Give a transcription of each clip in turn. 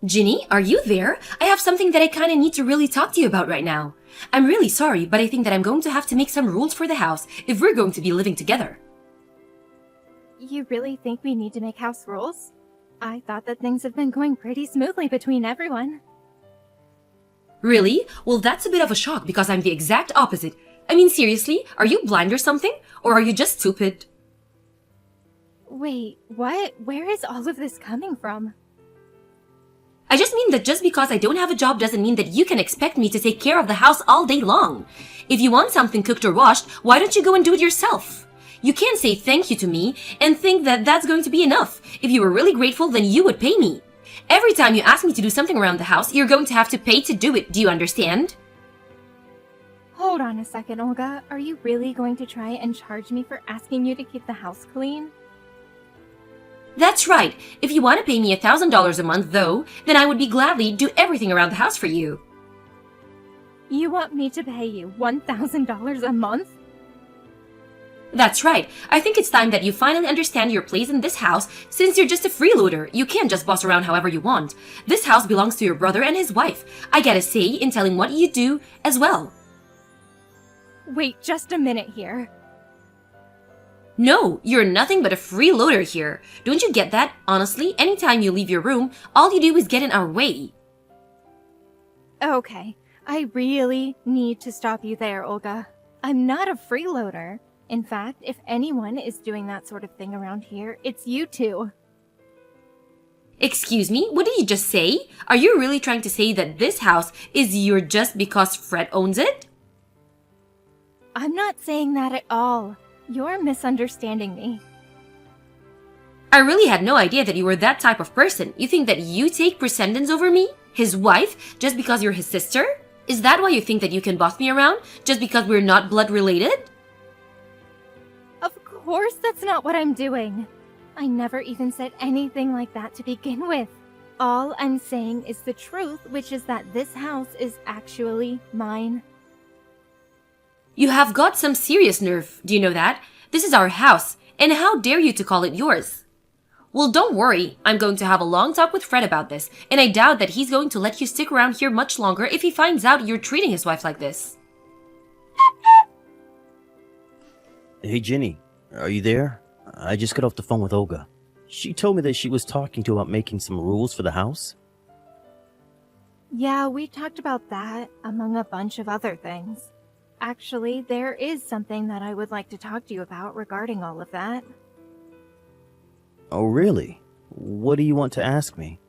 Ginny, are you there? I have something that I kinda need to really talk to you about right now. I'm really sorry, but I think that I'm going to have to make some rules for the house if we're going to be living together. You really think we need to make house rules? I thought that things have been going pretty smoothly between everyone. Really? Well, that's a bit of a shock because I'm the exact opposite. I mean, seriously, are you blind or something? Or are you just stupid? Wait, what? Where is all of this coming from? I just mean that just because I don't have a job doesn't mean that you can expect me to take care of the house all day long. If you want something cooked or washed, why don't you go and do it yourself? You can't say thank you to me and think that that's going to be enough. If you were really grateful, then you would pay me. Every time you ask me to do something around the house, you're going to have to pay to do it. Do you understand? Hold on a second, Olga. Are you really going to try and charge me for asking you to keep the house clean? That's right. If you want to pay me $1,000 a month, though, then I would be gladly do everything around the house for you. You want me to pay you $1,000 a month? That's right. I think it's time that you finally understand your place in this house. Since you're just a freeloader, you can't just boss around however you want. This house belongs to your brother and his wife. I get a say in telling what you do as well. Wait just a minute here. No, you're nothing but a freeloader here. Don't you get that? Honestly, anytime you leave your room, all you do is get in our way. Okay, I really need to stop you there, Olga. I'm not a freeloader. In fact, if anyone is doing that sort of thing around here, it's you two. Excuse me, what did you just say? Are you really trying to say that this house is yours just because Fred owns it? I'm not saying that at all. You're misunderstanding me. I really had no idea that you were that type of person. You think that you take precedence over me, his wife, just because you're his sister? Is that why you think that you can boss me around, just because we're not blood related? Of course that's not what I'm doing. I never even said anything like that to begin with. All I'm saying is the truth, which is that this house is actually mine. You have got some serious nerve, do you know that? This is our house, and how dare you to call it yours? Well, don't worry, I'm going to have a long talk with Fred about this, and I doubt that he's going to let you stick around here much longer if he finds out you're treating his wife like this. Hey, Ginny, are you there? I just got off the phone with Olga. She told me that she was talking to you about making some rules for the house. Yeah, we talked about that, among a bunch of other things. Actually, there is something that I would like to talk to you about regarding all of that. Oh, really? What do you want to ask me?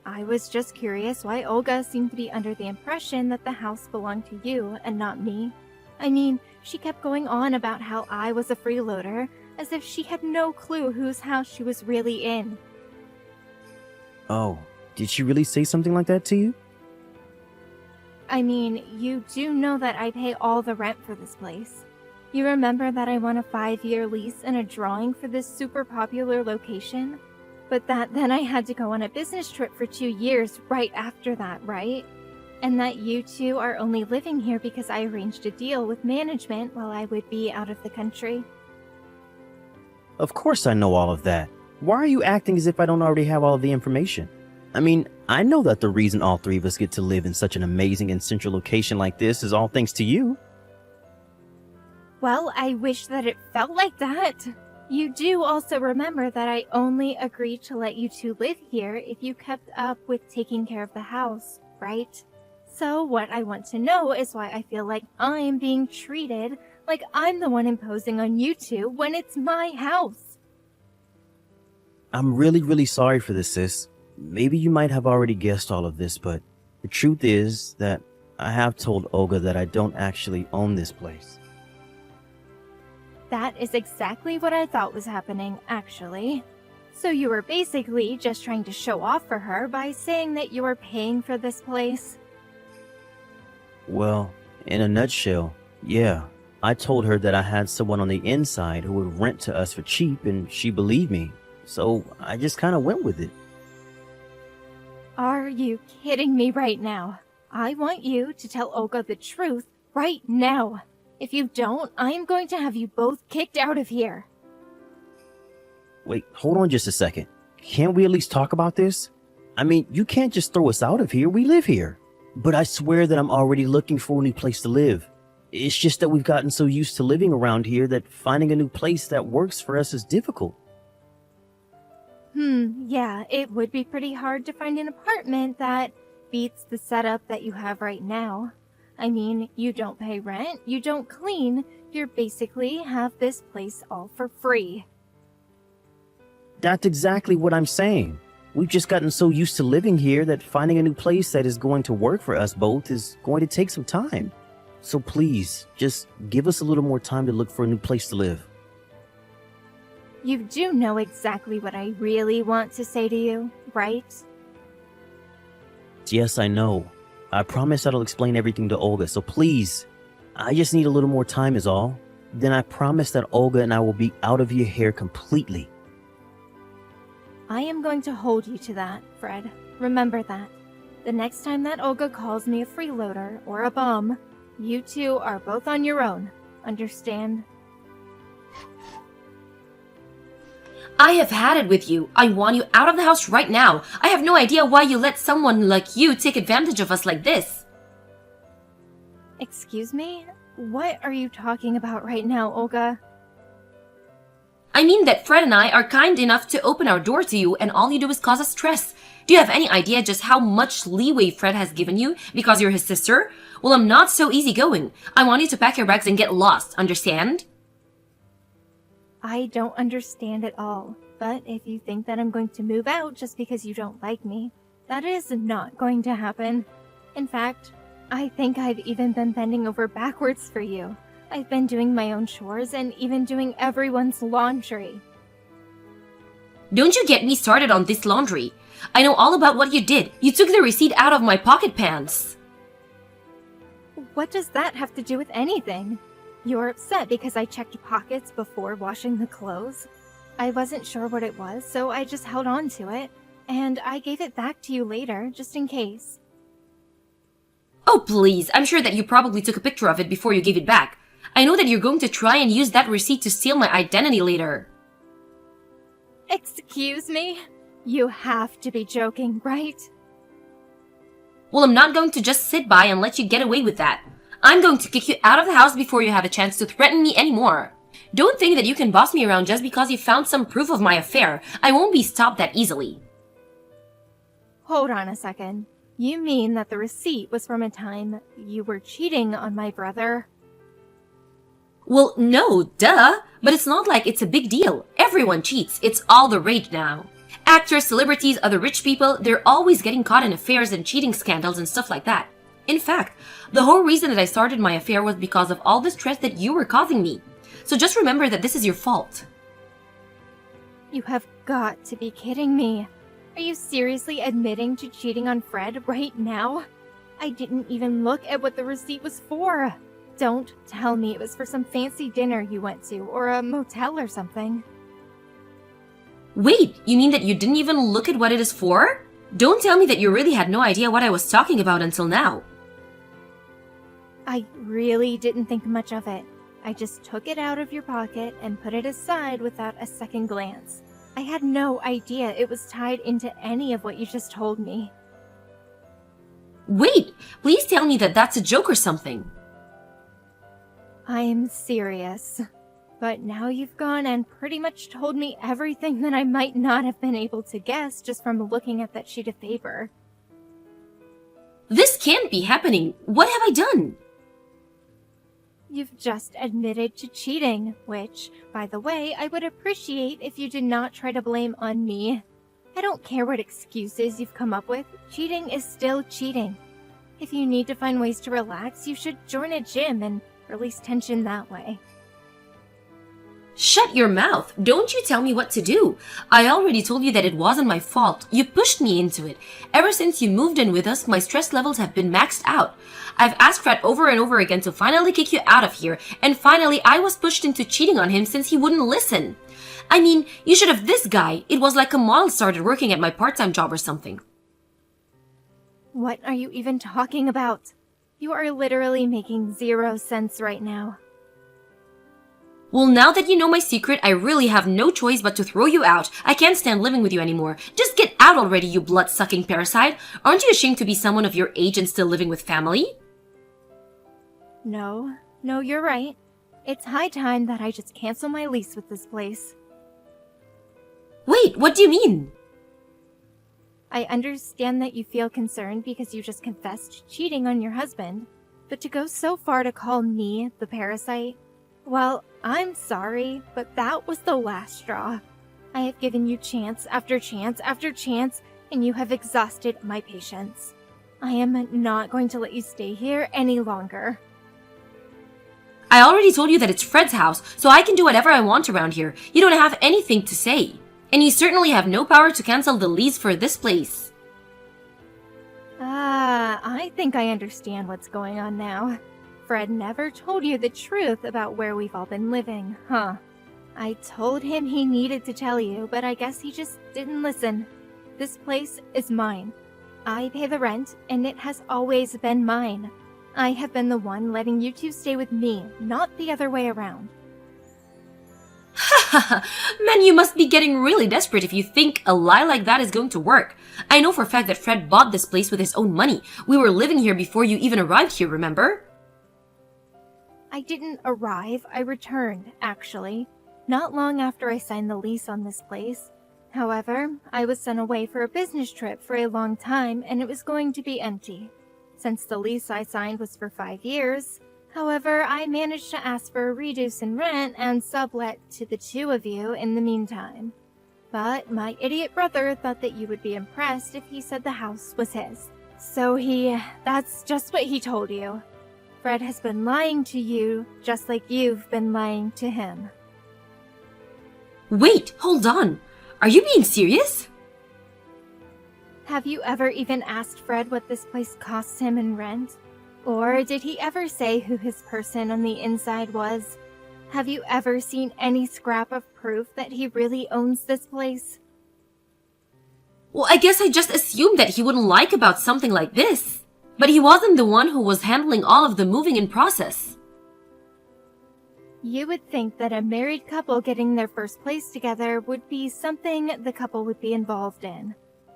I was just curious why Olga seemed to be under the impression that the house belonged to you and not me. I mean, she kept going on about how I was a freeloader, as if she had no clue whose house she was really in. Oh, did she really say something like that to you? I mean, you do know that I pay all the rent for this place. You remember that I won a 5-year lease and a drawing for this super popular location? But that then I had to go on a business trip for 2 years right after that, right? And that you two are only living here because I arranged a deal with management while I would be out of the country. Of course I know all of that. Why are you acting as if I don't already have all of the information? I mean, I know that the reason all three of us get to live in such an amazing and central location like this is all thanks to you. Well, I wish that it felt like that. You do also remember that I only agreed to let you two live here if you kept up with taking care of the house, right? So what I want to know is why I feel like I'm being treated like I'm the one imposing on you two when it's my house. I'm really sorry for this, sis. Maybe you might have already guessed all of this, but the truth is that I have told Olga that I don't actually own this place. That is exactly what I thought was happening, actually. So you were basically just trying to show off for her by saying that you were paying for this place? Well, in a nutshell, yeah. I told her that I had someone on the inside who would rent to us for cheap, and she believed me. So I just kind of went with it. Are you kidding me right now? I want you to tell Olga the truth right now. If you don't, I am going to have you both kicked out of here. Wait, hold on just a second. Can't we at least talk about this? I mean, you can't just throw us out of here. We live here. But I swear that I'm already looking for a new place to live. It's just that we've gotten so used to living around here that finding a new place that works for us is difficult. Yeah, it would be pretty hard to find an apartment that beats the setup that you have right now. I mean, you don't pay rent, you don't clean, you basically have this place all for free. That's exactly what I'm saying. We've just gotten so used to living here that finding a new place that is going to work for us both is going to take some time. So please, just give us a little more time to look for a new place to live. You do know exactly what I really want to say to you, right? Yes, I know. I promise I'll explain everything to Olga, so please. I just need a little more time is all. Then I promise that Olga and I will be out of your hair completely. I am going to hold you to that, Fred. Remember that. The next time that Olga calls me a freeloader or a bum, you two are both on your own. Understand? I have had it with you. I want you out of the house right now. I have no idea why you let someone like you take advantage of us like this. Excuse me? What are you talking about right now, Olga? I mean that Fred and I are kind enough to open our door to you and all you do is cause us stress. Do you have any idea just how much leeway Fred has given you because you're his sister? Well, I'm not so easygoing. I want you to pack your bags and get lost, understand? I don't understand at all, but if you think that I'm going to move out just because you don't like me, that is not going to happen. In fact, I think I've even been bending over backwards for you. I've been doing my own chores and even doing everyone's laundry. Don't you get me started on this laundry. I know all about what you did. You took the receipt out of my pocket pants. What does that have to do with anything? You're upset because I checked pockets before washing the clothes. I wasn't sure what it was, so I just held on to it, and I gave it back to you later, just in case. Oh, please. I'm sure that you probably took a picture of it before you gave it back. I know that you're going to try and use that receipt to steal my identity later. Excuse me? You have to be joking, right? Well, I'm not going to just sit by and let you get away with that. I'm going to kick you out of the house before you have a chance to threaten me anymore. Don't think that you can boss me around just because you found some proof of my affair. I won't be stopped that easily. Hold on a second. You mean that the receipt was from a time you were cheating on my brother? Well, no, duh. But it's not like it's a big deal. Everyone cheats. It's all the rage now. Actors, celebrities, other rich people, they're always getting caught in affairs and cheating scandals and stuff like that. In fact, the whole reason that I started my affair was because of all the stress that you were causing me. So just remember that this is your fault. You have got to be kidding me. Are you seriously admitting to cheating on Fred right now? I didn't even look at what the receipt was for. Don't tell me it was for some fancy dinner you went to or a motel or something. Wait, you mean that you didn't even look at what it is for? Don't tell me that you really had no idea what I was talking about until now. I really didn't think much of it. I just took it out of your pocket and put it aside without a second glance. I had no idea it was tied into any of what you just told me. Wait, please tell me that that's a joke or something. I'm serious. But now you've gone and pretty much told me everything that I might not have been able to guess just from looking at that sheet of paper. This can't be happening. What have I done? You've just admitted to cheating, which, by the way, I would appreciate if you did not try to blame on me. I don't care what excuses you've come up with, cheating is still cheating. If you need to find ways to relax, you should join a gym and release tension that way. Shut your mouth. Don't you tell me what to do. I already told you that it wasn't my fault. You pushed me into it. Ever since you moved in with us, my stress levels have been maxed out. I've asked Fred over and over again to finally kick you out of here, and finally I was pushed into cheating on him since he wouldn't listen. I mean, you should have this guy. It was like a model started working at my part-time job or something. What are you even talking about? You are literally making 0 sense right now. Well, now that you know my secret, I really have no choice but to throw you out. I can't stand living with you anymore. Just get out already, you blood-sucking parasite. Aren't you ashamed to be someone of your age and still living with family? No, you're right. It's high time that I just cancel my lease with this place. Wait, what do you mean? I understand that you feel concerned because you just confessed cheating on your husband, but to go so far to call me the parasite, well, I'm sorry, but that was the last straw. I have given you chance after chance after chance, and you have exhausted my patience. I am not going to let you stay here any longer. I already told you that it's Fred's house, so I can do whatever I want around here. You don't have anything to say. And you certainly have no power to cancel the lease for this place. I think I understand what's going on now. Fred never told you the truth about where we've all been living, huh? I told him he needed to tell you, but I guess he just didn't listen. This place is mine. I pay the rent, and it has always been mine. I have been the one letting you two stay with me, not the other way around. Man, you must be getting really desperate if you think a lie like that is going to work. I know for a fact that Fred bought this place with his own money. We were living here before you even arrived here, remember? I didn't arrive, I returned, actually. Not long after I signed the lease on this place. However, I was sent away for a business trip for a long time and it was going to be empty. Since the lease I signed was for 5 years, however, I managed to ask for a reduce in rent and sublet to the two of you in the meantime. But my idiot brother thought that you would be impressed if he said the house was his. So that's just what he told you. Fred has been lying to you just like you've been lying to him. Wait, hold on. Are you being serious? Have you ever even asked Fred what this place costs him in rent? Or did he ever say who his person on the inside was? Have you ever seen any scrap of proof that he really owns this place? Well, I guess I just assumed that he wouldn't like about something like this. But he wasn't the one who was handling all of the moving in process. You would think that a married couple getting their first place together would be something the couple would be involved in.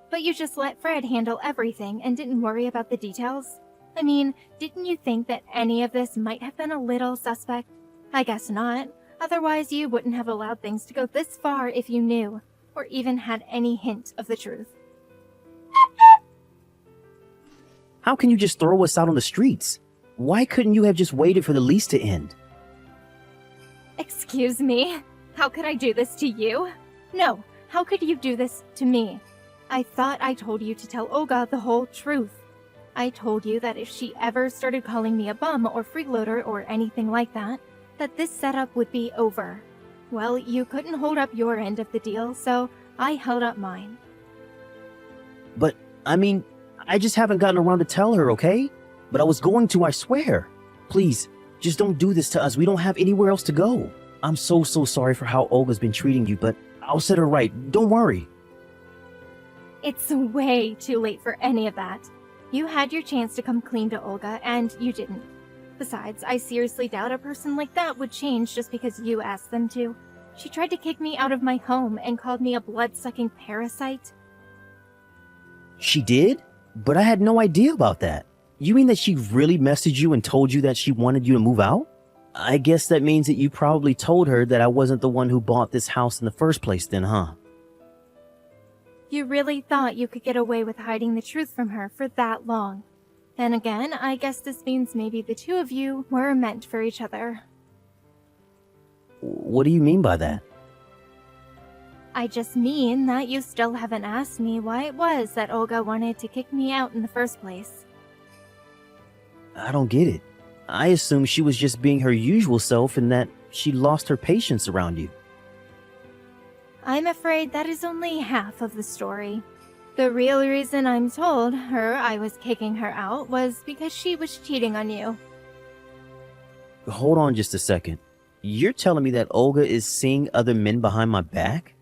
But you just let Fred handle everything and didn't worry about the details? I mean, didn't you think that any of this might have been a little suspect? I guess not. Otherwise, you wouldn't have allowed things to go this far if you knew, or even had any hint of the truth. How can you just throw us out on the streets? Why couldn't you have just waited for the lease to end? Excuse me? How could I do this to you? No, how could you do this to me? I thought I told you to tell Olga the whole truth. I told you that if she ever started calling me a bum or freeloader or anything like that, that this setup would be over. Well, you couldn't hold up your end of the deal, so I held up mine. But, I mean, I just haven't gotten around to tell her, okay? But I was going to, I swear. Please, just don't do this to us. We don't have anywhere else to go. I'm so sorry for how Olga's been treating you, but I'll set her right. Don't worry. It's way too late for any of that. You had your chance to come clean to Olga, and you didn't. Besides, I seriously doubt a person like that would change just because you asked them to. She tried to kick me out of my home and called me a blood-sucking parasite. She did? But I had no idea about that. You mean that she really messaged you and told you that she wanted you to move out? I guess that means that you probably told her that I wasn't the one who bought this house in the first place then, huh? You really thought you could get away with hiding the truth from her for that long. Then again, I guess this means maybe the two of you were meant for each other. What do you mean by that? I just mean that you still haven't asked me why it was that Olga wanted to kick me out in the first place. I don't get it. I assumed she was just being her usual self and that she lost her patience around you. I'm afraid that is only half of the story. The real reason I'm told her I was kicking her out was because she was cheating on you. Hold on just a second. You're telling me that Olga is seeing other men behind my back?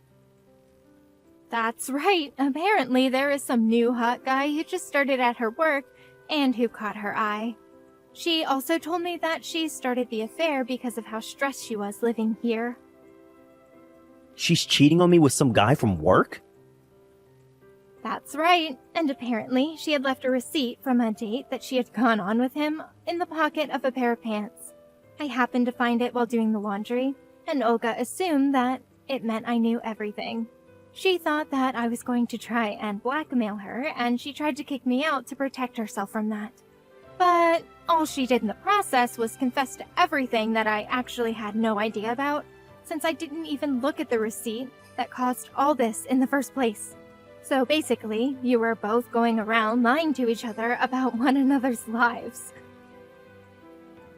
That's right. Apparently there is some new hot guy who just started at her work and who caught her eye. She also told me that she started the affair because of how stressed she was living here. She's cheating on me with some guy from work? That's right, and apparently she had left a receipt from a date that she had gone on with him in the pocket of a pair of pants. I happened to find it while doing the laundry, and Olga assumed that it meant I knew everything. She thought that I was going to try and blackmail her, and she tried to kick me out to protect herself from that. But all she did in the process was confess to everything that I actually had no idea about, since I didn't even look at the receipt that caused all this in the first place. So basically, you were both going around lying to each other about one another's lives.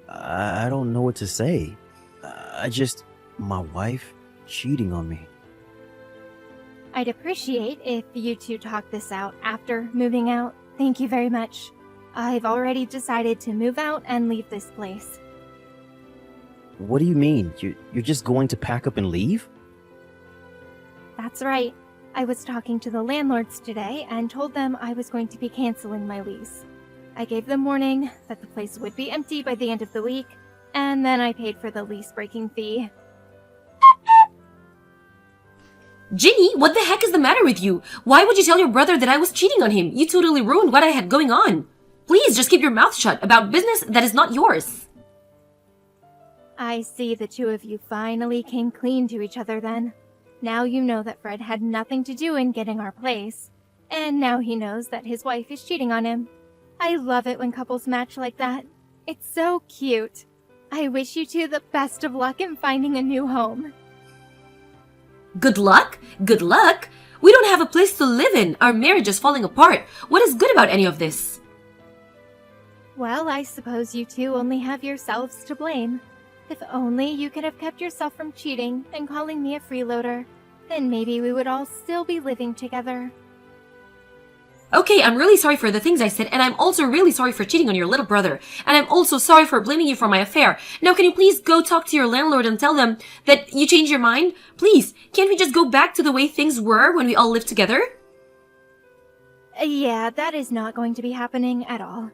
I don't know what to say. My wife cheating on me. I'd appreciate if you two talk this out after moving out. Thank you very much. I've already decided to move out and leave this place. What do you mean? You're just going to pack up and leave? That's right. I was talking to the landlords today and told them I was going to be canceling my lease. I gave them warning that the place would be empty by the end of the week, and then I paid for the lease breaking fee. Ginny, what the heck is the matter with you? Why would you tell your brother that I was cheating on him? You totally ruined what I had going on. Please just keep your mouth shut about business that is not yours. I see the two of you finally came clean to each other then. Now you know that Fred had nothing to do in getting our place, and now he knows that his wife is cheating on him. I love it when couples match like that. It's so cute. I wish you two the best of luck in finding a new home. Good luck? Good luck? We don't have a place to live in. Our marriage is falling apart. What is good about any of this? Well, I suppose you two only have yourselves to blame. If only you could have kept yourself from cheating and calling me a freeloader, then maybe we would all still be living together. Okay, I'm really sorry for the things I said, and I'm also really sorry for cheating on your little brother. And I'm also sorry for blaming you for my affair. Now, can you please go talk to your landlord and tell them that you changed your mind? Please, can't we just go back to the way things were when we all lived together? Yeah, that is not going to be happening at all.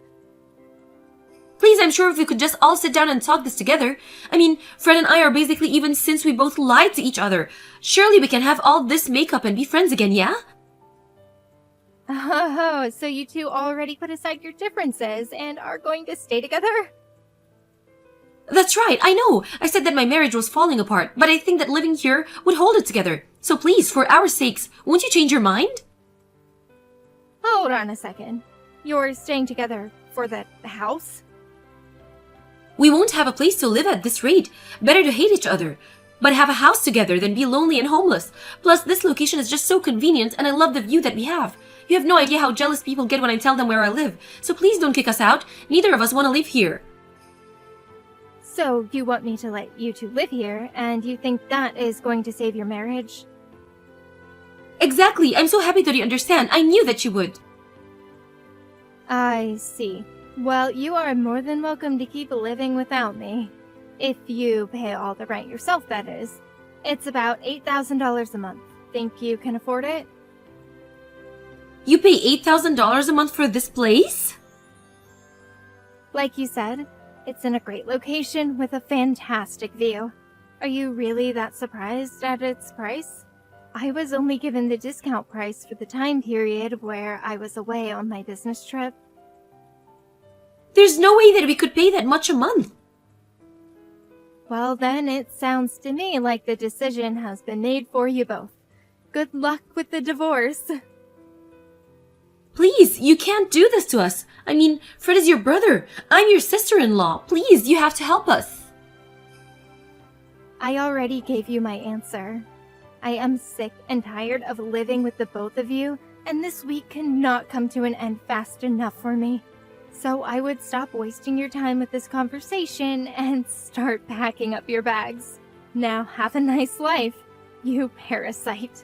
Please, I'm sure if we could just all sit down and talk this together. I mean, Fred and I are basically even since we both lied to each other. Surely we can have all this makeup and be friends again, yeah? Oh, so you two already put aside your differences and are going to stay together? That's right, I know. I said that my marriage was falling apart, but I think that living here would hold it together. So please, for our sakes, won't you change your mind? Hold on a second. You're staying together for the house? We won't have a place to live at this rate. Better to hate each other, but have a house together than be lonely and homeless. Plus, this location is just so convenient, and I love the view that we have. You have no idea how jealous people get when I tell them where I live. So please don't kick us out. Neither of us want to live here. So you want me to let you two live here, and you think that is going to save your marriage? Exactly. I'm so happy that you understand. I knew that you would. I see. Well, you are more than welcome to keep living without me. If you pay all the rent yourself, that is. It's about $8,000 a month. Think you can afford it? You pay $8,000 a month for this place? Like you said, it's in a great location with a fantastic view. Are you really that surprised at its price? I was only given the discount price for the time period where I was away on my business trip. There's no way that we could pay that much a month. Well, then it sounds to me like the decision has been made for you both. Good luck with the divorce. Please, you can't do this to us. I mean, Fred is your brother. I'm your sister-in-law. Please, you have to help us. I already gave you my answer. I am sick and tired of living with the both of you, and this week cannot come to an end fast enough for me. So I would stop wasting your time with this conversation and start packing up your bags. Now have a nice life, you parasite.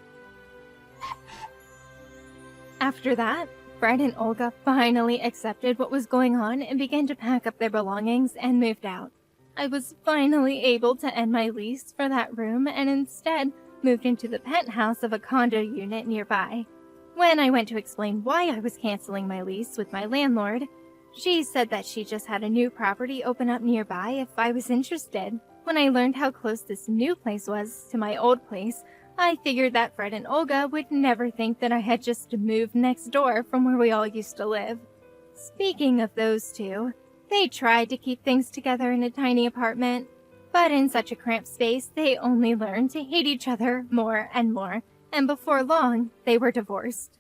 After that, Fred and Olga finally accepted what was going on and began to pack up their belongings and moved out. I was finally able to end my lease for that room and instead moved into the penthouse of a condo unit nearby. When I went to explain why I was canceling my lease with my landlord, She said that she just had a new property open up nearby if I was interested. When I learned how close this new place was to my old place, I figured that Fred and Olga would never think that I had just moved next door from where we all used to live. Speaking of those two, they tried to keep things together in a tiny apartment, but in such a cramped space, they only learned to hate each other more and more, and before long, they were divorced.